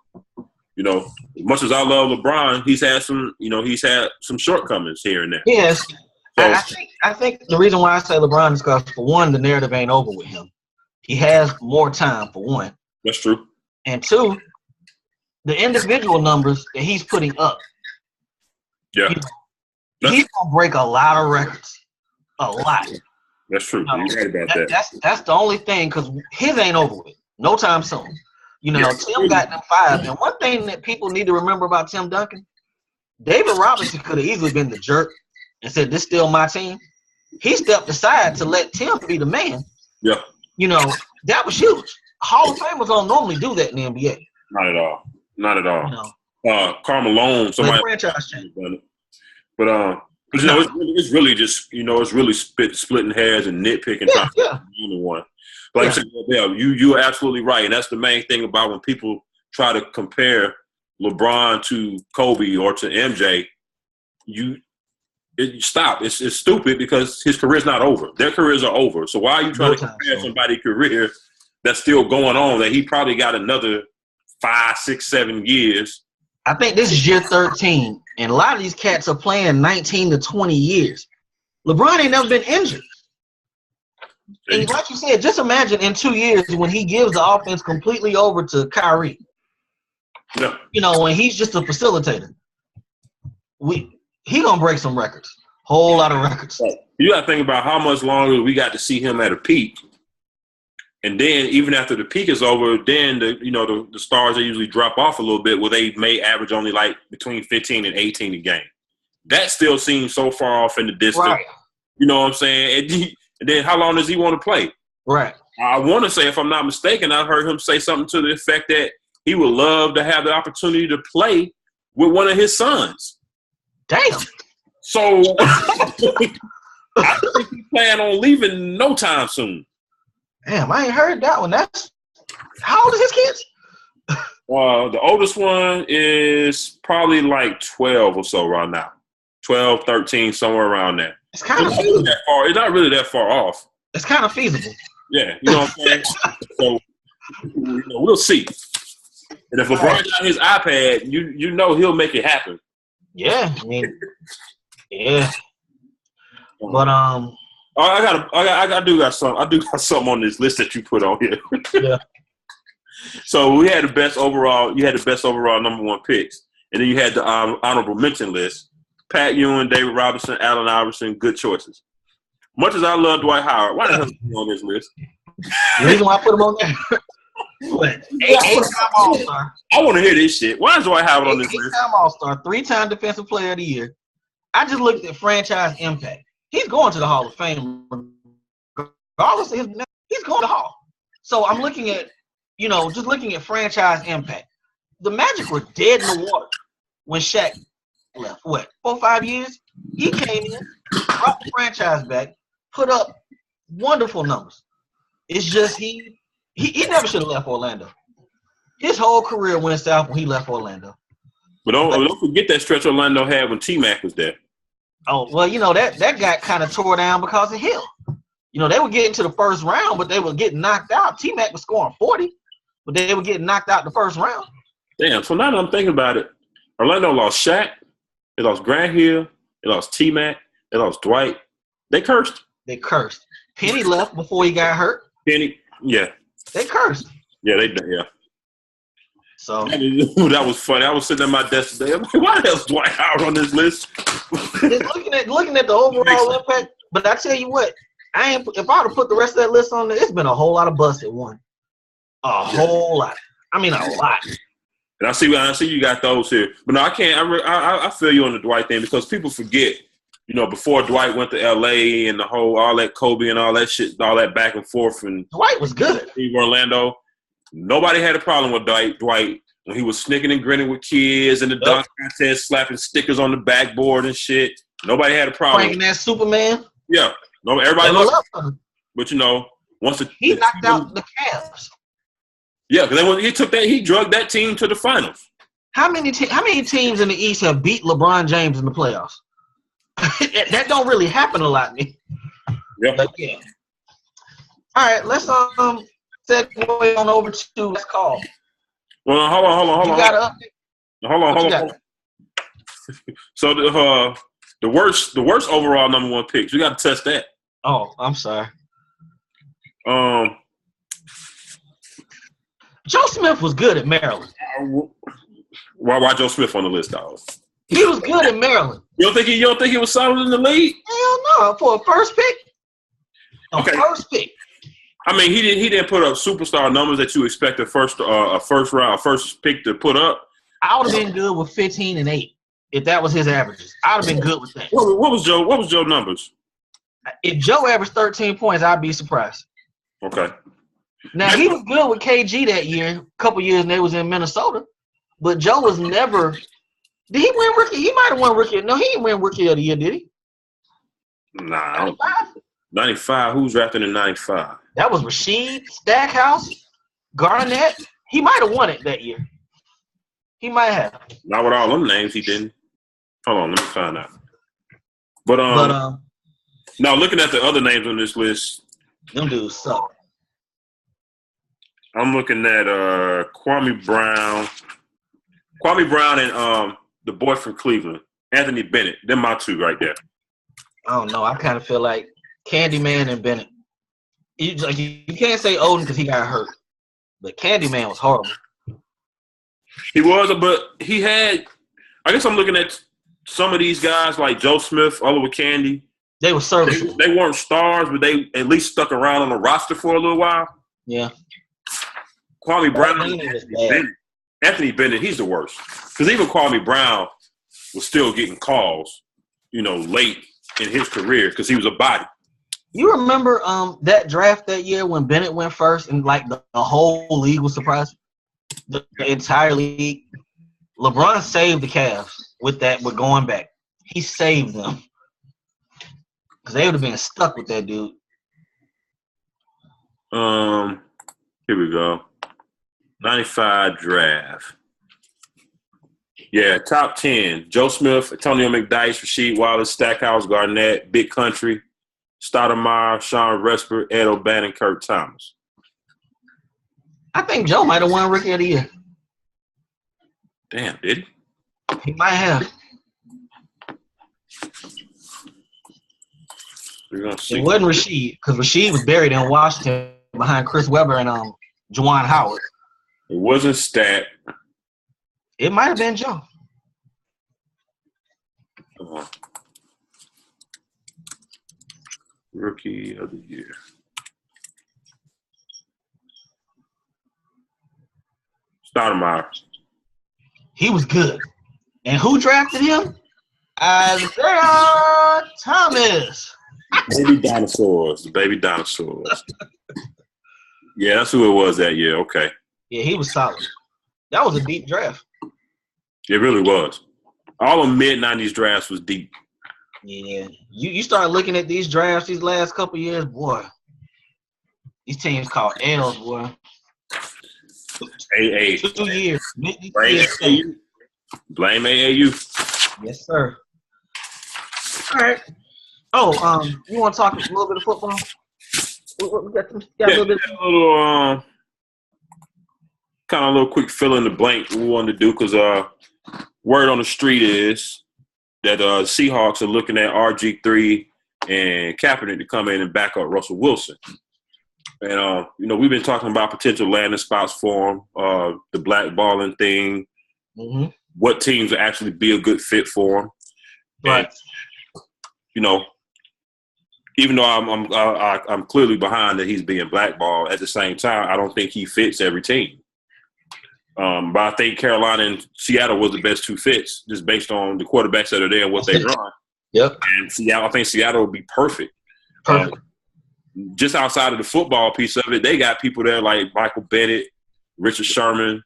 You know, as much as I love LeBron, he's had some shortcomings here and there. Yes. So, I think the reason why I say LeBron is because, for one, the narrative ain't over with him. He has more time, for one. that's true. And 2, the individual numbers that he's putting up. Yeah. You know, he's going to break a lot of records. A lot. That's true. You're right about that. That's the only thing, because his ain't over with. No time soon. You know, Tim got them 5. And one thing that people need to remember about Tim Duncan, David Robinson could have easily been the jerk and said, "This still my team." He stepped aside to let Tim be the man. Yeah. You know, that was huge. Hall of Famers don't normally do that in the NBA. Not at all. Not at all. You know, Karl Malone, somebody franchise change. done it. But you know, it's really just, you know, it's really splitting hairs and nitpicking. Yeah. One. Like I said, you're absolutely right, and that's the main thing about when people try to compare LeBron to Kobe or to MJ. Stop. It's stupid because his career's not over. Their careers are over. So why are you trying to compare somebody's career that's still going on, that he probably got another 5, 6, 7 years? I think this is year 13, and a lot of these cats are playing 19 to 20 years. LeBron ain't never been injured. And like you said, just imagine in 2 years when he gives the offense completely over to Kyrie. Yeah. You know, when he's just a facilitator. He gonna break some records. Whole lot of records. You got to think about how much longer we got to see him at a peak. And then even after the peak is over, then the stars, they usually drop off a little bit where they may average only like between 15 and 18 a game. That still seems so far off in the distance. Right. You know what I'm saying? And then how long does he want to play? Right. I want to say, if I'm not mistaken, I heard him say something to the effect that he would love to have the opportunity to play with one of his sons. Damn. So I think he's planning on leaving no time soon. Damn, I ain't heard that one. How old is his kids? The oldest one is probably like 12 or so right now. 12, 13, somewhere around there. It's kind of feasible. It's not really that far off. It's kind of feasible. Yeah, you know what I'm saying? So, we'll see. And if LeBron got his iPad, you know he'll make it happen. Yeah, I mean, yeah. But I do got something on this list that you put on here. Yeah. So we had the best overall. You had the best overall number 1 picks, and then you had the honorable mention list. Pat Ewing, David Robinson, Allen Iverson, good choices. Much as I love Dwight Howard, why the hell is he on this list? The reason why I put him on there, what, 8-time All-Star. I want to hear this shit. Why is Dwight Howard on this list? 8-time All-Star, 3-time Defensive Player of the Year. I just looked at franchise impact. He's going to the Hall of Fame. Regardless of his name, he's going to the Hall. So I'm looking at, just looking at franchise impact. The Magic were dead in the water when Shaq left. What, 4 or 5 years? He came in, brought the franchise back, put up wonderful numbers. It's just he never should have left Orlando. His whole career went south when he left Orlando. But don't forget that stretch Orlando had when T-Mac was there. Oh, well, that got kind of tore down because of Hill. They were getting to the first round, but they were getting knocked out. T-Mac was scoring 40, but they were getting knocked out the first round. Damn, so now that I'm thinking about it, Orlando lost Shaq, they lost Grant Hill, they lost T-Mac, they lost Dwight. They cursed. Penny left before he got hurt. Penny, yeah. They cursed. Yeah, yeah. So that was funny. I was sitting at my desk today. I'm like, why the hell is Dwight Howard on this list? looking at the overall impact, but I tell you what, if I would have put the rest of that list on there, it's been a whole lot of busted one. A whole lot. I mean, a lot. And I see you got those here. But no, I can't. I feel you on the Dwight thing because people forget, before Dwight went to L.A. and all that Kobe and all that shit, all that back and forth. And Dwight was good. Orlando. Nobody had a problem with Dwight when he was snicking and grinning with kids in the dunk contest, slapping stickers on the backboard and shit. Nobody had a problem. Pranking that Superman. Yeah. No, everybody loved him. But, once he knocked out the Cavs. Yeah, because he drugged that team to the finals. How many teams in the East have beat LeBron James in the playoffs? That don't really happen a lot. Yeah. But yeah. All right, let's segue on over to let's call. Well, hold on. You got an update? Hold on. So the worst overall number one picks. We got to test that. Oh, I'm sorry. Joe Smith was good at Maryland. Why Joe Smith on the list, dog? He was good at Maryland. You don't think he was solid in the league? Hell no, for a first pick. First pick. I mean, he didn't put up superstar numbers that you expect a first pick to put up. I would have been good with 15 and 8 if that was his averages. I'd have been good with that. What was Joe numbers? If Joe averaged 13 points, I'd be surprised. Okay. Now he was good with KG that year, a couple years, and they was in Minnesota. But Joe was never. Did he win rookie? He might have won rookie. No, he didn't win rookie of the year, did he? Nah. 95. Who's drafted in 95? That was Rasheed, Stackhouse, Garnett. He might have won it that year. He might have. Not with all them names, he didn't. Hold on, let me find out. But now looking at the other names on this list, them dudes suck. I'm looking at Kwame Brown and the boy from Cleveland, Anthony Bennett. They're my two right there. I don't know. I kind of feel like Candyman and Bennett. You can't say Odin because he got hurt, but Candyman was horrible. He was, but he had. I guess I'm looking at some of these guys like Joe Smith, Oliver Candy. They were serviceable. They weren't stars, but they at least stuck around on the roster for a little while. Yeah. Kwame Brown, Anthony Bennett, he's the worst. Because even Kwame Brown was still getting calls, late in his career because he was a body. You remember that draft that year when Bennett went first and like the whole league was surprised? The entire league. LeBron saved the Cavs with going back. He saved them. Because they would have been stuck with that dude. Here we go. 95 draft. Yeah, top 10. Joe Smith, Antonio McDyess, Rasheed Wallace, Stackhouse, Garnett, Big Country, Stoudemire, Sean Resper, Ed O'Bannon, Kurt Thomas. I think Joe might have won Rookie of the Year. Damn, did he? He might have. We're gonna see. It wasn't Rasheed, because Rasheed was buried in Washington behind Chris Webber and Juwan Howard. It wasn't Stat. It might have been Joe. Rookie of the Year. Stoudemire. He was good. And who drafted him? Isaiah Thomas. Baby dinosaurs. The baby dinosaurs. Yeah, that's who it was that year. Okay. Yeah, he was solid. That was a deep draft. It really was. All the mid-90s drafts was deep. Yeah. You start looking at these drafts these last couple of years, boy. These teams called L's, boy. AA. 2 years. Blame AAU. Blame AAU. Yes, sir. All right. Oh, you want to talk a little bit of football? We got a little bit. Kind of a little quick fill in the blank we wanted to do because word on the street is that Seahawks are looking at RG3 and Kaepernick to come in and back up Russell Wilson. And, we've been talking about potential landing spots for him, the blackballing thing, what teams would actually be a good fit for him. Right. And, even though I'm clearly behind that he's being blackballed, at the same time, I don't think he fits every team. But I think Carolina and Seattle was the best two fits, just based on the quarterbacks that are there and what they run. Yep. And I think Seattle would be perfect. Perfect. Just outside of the football piece of it, they got people there like Michael Bennett, Richard Sherman,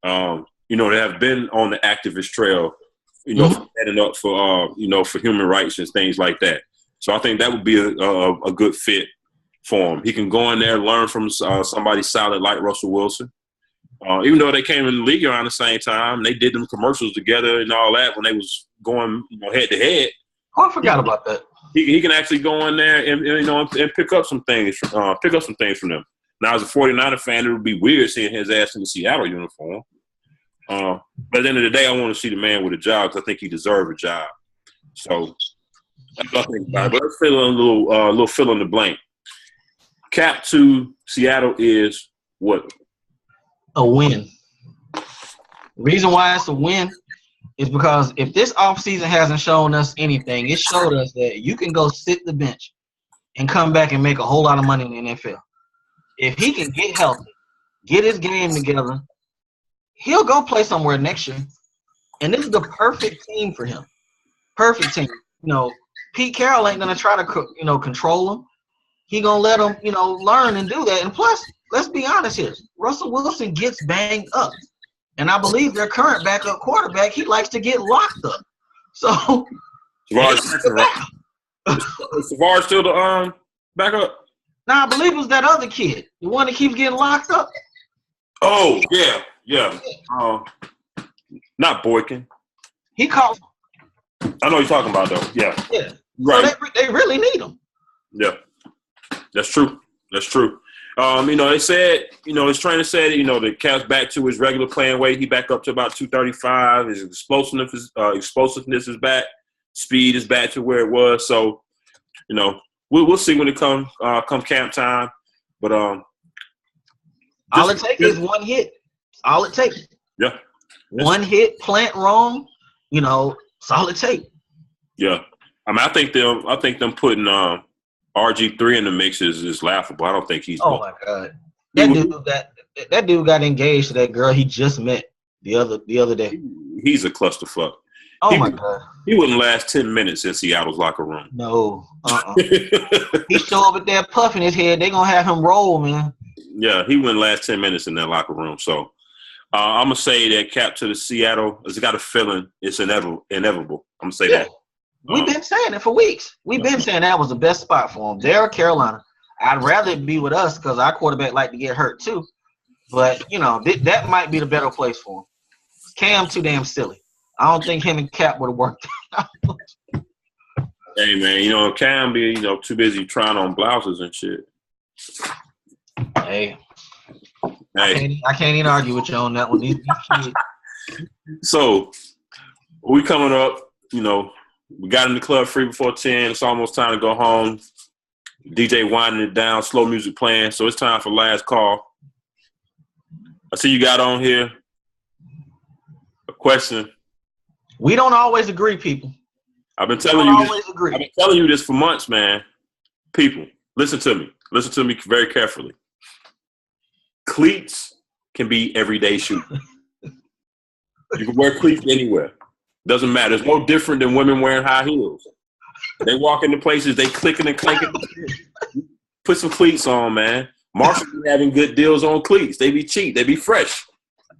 that have been on the activist trail, standing up for human rights and things like that. So I think that would be a good fit for him. He can go in there, learn from somebody solid like Russell Wilson. Even though they came in the league around the same time, they did them commercials together and all that when they was going head to head. Oh, I forgot about that. He can actually go in there and pick up some things from them. Now, as a 49er fan, it would be weird seeing his ass in the Seattle uniform. But at the end of the day, I want to see the man with a job because I think he deserves a job. So that's what I think about it. But let's fill in a little fill in the blank. Cap to Seattle is what? A win. The reason why it's a win is because if this offseason hasn't shown us anything, it showed us that you can go sit the bench and come back and make a whole lot of money in the NFL. If he can get healthy, get his game together, he'll go play somewhere next year. And this is the perfect team for him. Perfect team. Pete Carroll ain't going to try to, control him. He going to let him, learn and do that. And plus, let's be honest here. Russell Wilson gets banged up. And I believe their current backup quarterback, he likes to get locked up. So, Savard's still the backup? Now, I believe it was that other kid, the one that keeps getting locked up. Oh, yeah. Not Boykin. He caught. I know what you're talking about, though. Yeah. Yeah. Right. So they really need him. Yeah. That's true. They said, his trainer said, the Cap's back to his regular playing weight. He back up to about 235. His explosiveness is back. Speed is back to where it was. So, we'll see when it come camp time. But all it takes is one hit. All it takes. Yeah. One hit, plant wrong. It's all it takes. Yeah. I think them putting RG3 in the mix is laughable. I don't think he's. Oh my God, that dude got engaged to that girl he just met the other day. He's a clusterfuck. Oh my God, he wouldn't last 10 minutes in Seattle's locker room. No, he show up at that puff in his head. They gonna have him roll, man. Yeah, he wouldn't last 10 minutes in that locker room. So I'm gonna say that Cap to the Seattle has got a feeling it's inevitable. I'm gonna say that. We've been saying it for weeks. We've been saying that was the best spot for him. There, Carolina. I'd rather it be with us because our quarterback like to get hurt too. But, that might be the better place for him. Cam too damn silly. I don't think him and Cap would have worked out. Hey, man, Cam be, too busy trying on blouses and shit. Hey. I can't even argue with you on that one. These kids. So, we coming up, we got in the club free before 10. It's almost time to go home. DJ winding it down, slow music playing. So it's time for last call. I see you got on here a question. We don't always agree, people. I've been telling you this for months, man. People, listen to me. Listen to me very carefully. Cleats can be everyday shoes. You can wear cleats anywhere. Doesn't matter. It's no different than women wearing high heels. They walk into places, they clicking and clanking. Put some cleats on, man. Marshall be having good deals on cleats. They be cheap. They be fresh.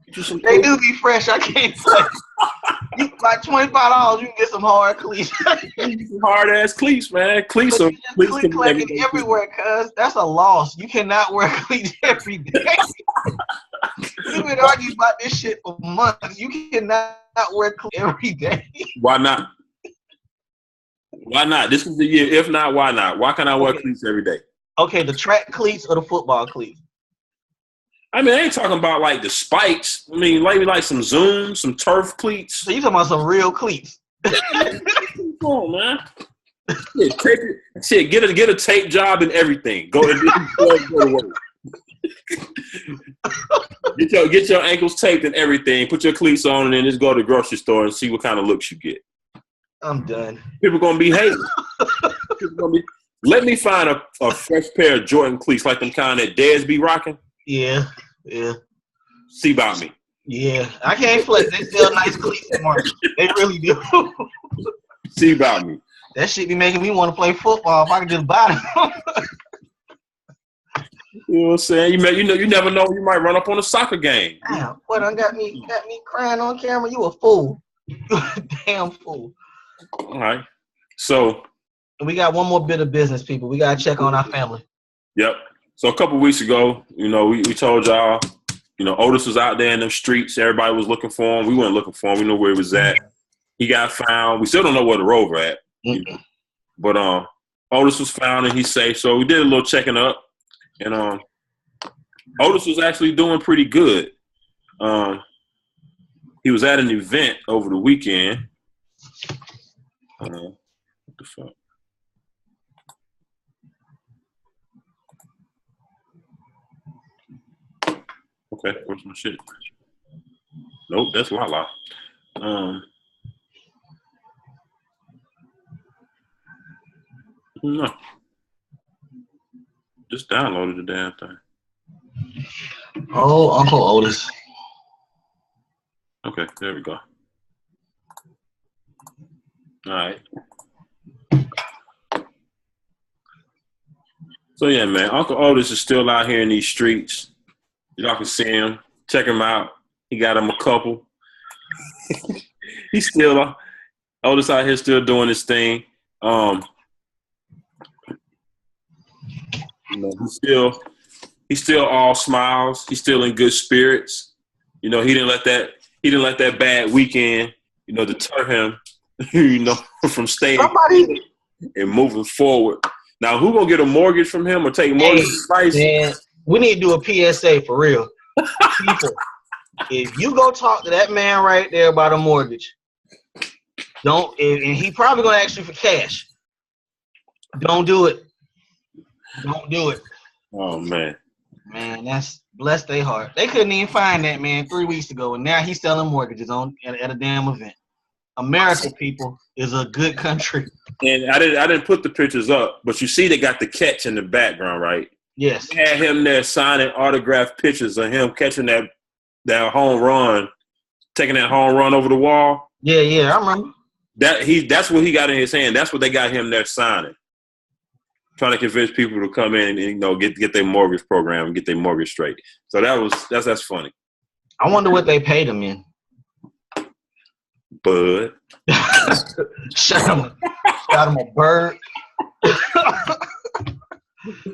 They do be fresh. I can't say. Like $25, you can get some hard cleats. Hard ass cleats, man. Cleats can be everywhere, cuz that's a loss. You cannot wear cleats every day. We've been arguing about this shit for months. You cannot wear cleats every day. Why not? Why not? This is the year. If not, why not? Why can't I wear cleats every day? Okay, the track cleats or the football cleats? I ain't talking about like the spikes. Maybe like some Zoom, some turf cleats. So you talking about some real cleats? Come on, man. Get a tape job and everything. Go to work. Get your ankles taped and everything. Put your cleats on and then just go to the grocery store and see what kind of looks you get. I'm done. People gonna be hating. Let me find a fresh pair of Jordan cleats like them kind that Dez be rocking. Yeah. See about me. Yeah, I can't flex. They sell nice cleats tomorrow. They really do. See about me. That shit be making me want to play football if I could just buy them. You know what I'm saying? You never know. You might run up on a soccer game. Damn, what done got me crying on camera? You a fool. You a damn fool. All right. So we got one more bit of business, people. We gotta check on our family. Yep. So a couple weeks ago, we told y'all, Otis was out there in them streets. Everybody was looking for him. We weren't looking for him. We know where he was at. He got found. We still don't know where the Rover at. But Otis was found and he's safe. So we did a little checking up. And Otis was actually doing pretty good. He was at an event over the weekend. What the fuck? Okay, where's my shit? Nope, that's Lala. No. Just downloaded the damn thing. Oh, Uncle Otis. Okay, there we go. All right. So yeah, man, Uncle Otis is still out here in these streets. Y'all can see him. Check him out. He got him a couple. He's still Otis out here still doing his thing. He's still all smiles. He's still in good spirits. He didn't let that bad weekend, deter him, from staying and moving forward. Now, who gonna get a mortgage from him or take mortgage advice? Man, we need to do a PSA for real. People, if you go talk to that man right there about a mortgage, and he probably gonna ask you for cash. Don't do it. Don't do it. Oh man. Man, that's bless their heart. They couldn't even find that man 3 weeks ago, and now he's selling mortgages at a damn event. America, people, is a good country. And I didn't put the pictures up, but you see they got the catch in the background, right? Yes. They had him there signing autographed pictures of him catching that home run, taking that home run over the wall. Yeah, I remember. That's what he got in his hand. That's what they got him there signing. Trying to convince people to come in and get their mortgage program and get their mortgage straight. So that's funny. I wonder what they paid him in. Bud. Shot him a bird.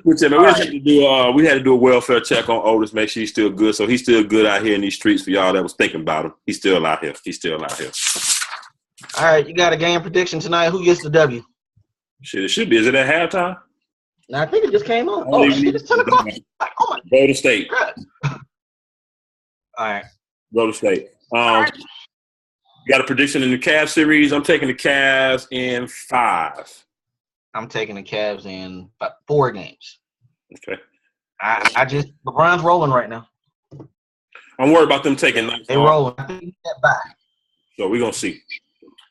We had to do a welfare check on Otis, make sure he's still good. So he's still good out here in these streets for y'all that was thinking about him. He's still out here. All right, you got a game prediction tonight. Who gets the W? Shit, it should be. Is it at halftime? No, I think it just came on. Oh, shit, it's 10 o'clock. Oh, my Golden State. All right. Golden State. You got a prediction in the Cavs series? I'm taking the Cavs in 5. I'm taking the Cavs in 4 games. Okay. LeBron's rolling right now. I'm worried about them taking nights They off. rolling. I think they need that back. So we're going to see.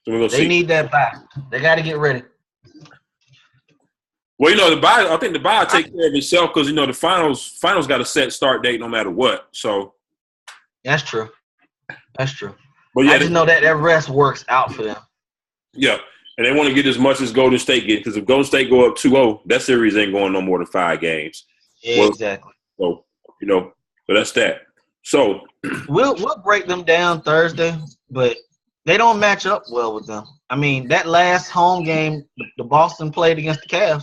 They need that back. They got to get ready. Well, I think the bye take care of itself because, the finals got a set start date no matter what. So that's true. But yeah, I just know that rest works out for them. Yeah, and they want to get as much as Golden State get because if Golden State go up 2-0, that series ain't going no more than 5 games. Yeah, exactly. So, so that's that. So we'll break them down Thursday, but they don't match up well with them. I mean, that last home game the Boston played against the Cavs,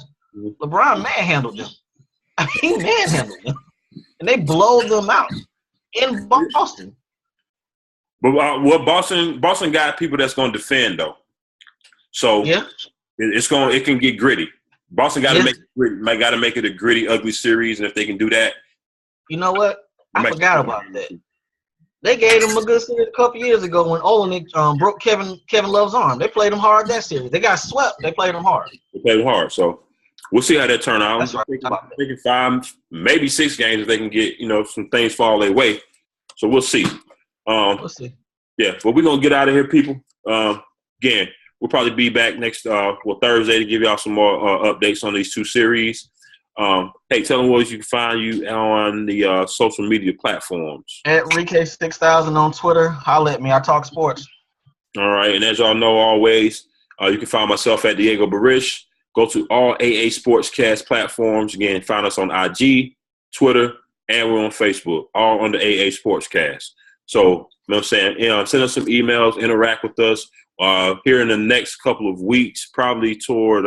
LeBron manhandled them. He manhandled them. And they blow them out in Boston. But what Boston got people that's going to defend though. So yeah, it can get gritty. Boston got to make it gritty. Got to make it a gritty, ugly series, and if they can do that, you know what? I forgot about that. They gave him a good series a couple years ago when Olenek broke Kevin Love's arm. They played him hard that series. They got swept. They played him hard. They played him hard. So we'll see how that turn out. That's right. They can 5, maybe 6 games if they can get, some things fall their way. So we'll see. We'll see. Yeah, but we're gonna get out of here, people. Again, we'll probably be back next Thursday to give y'all some more updates on these 2 series. Hey, tell them where you can find you on the social media platforms. At Rike6000 on Twitter. Holla at me. I talk sports. All right, and as y'all know, always you can find myself at Diego Barish. Go to all AA Sportscast platforms. Again, find us on IG, Twitter, and we're on Facebook, all under AA Sportscast. So, you know what I'm saying? Send us some emails, interact with us. Here in the next couple of weeks, probably toward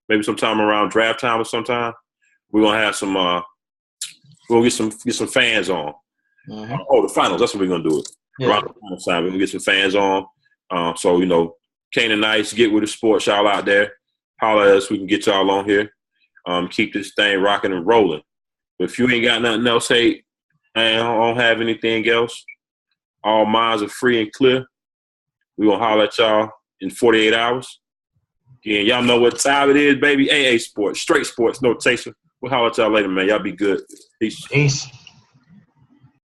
maybe sometime around draft time or sometime, we're gonna have some. We'll get some fans on. Mm-hmm. The finals. That's what we're gonna do. Yeah. Around the final time, we're gonna get some fans on. So Kane and Nice, get with the sports, y'all out there. Holler at us. We can get y'all on here. Keep this thing rocking and rolling. But if you ain't got nothing else, hey, I don't have anything else. All minds are free and clear. We're going to holler at y'all in 48 hours. Again, y'all know what time it is, baby. AA Sports, straight sports, no chaser. We'll holler at y'all later, man. Y'all be good. Peace. Peace.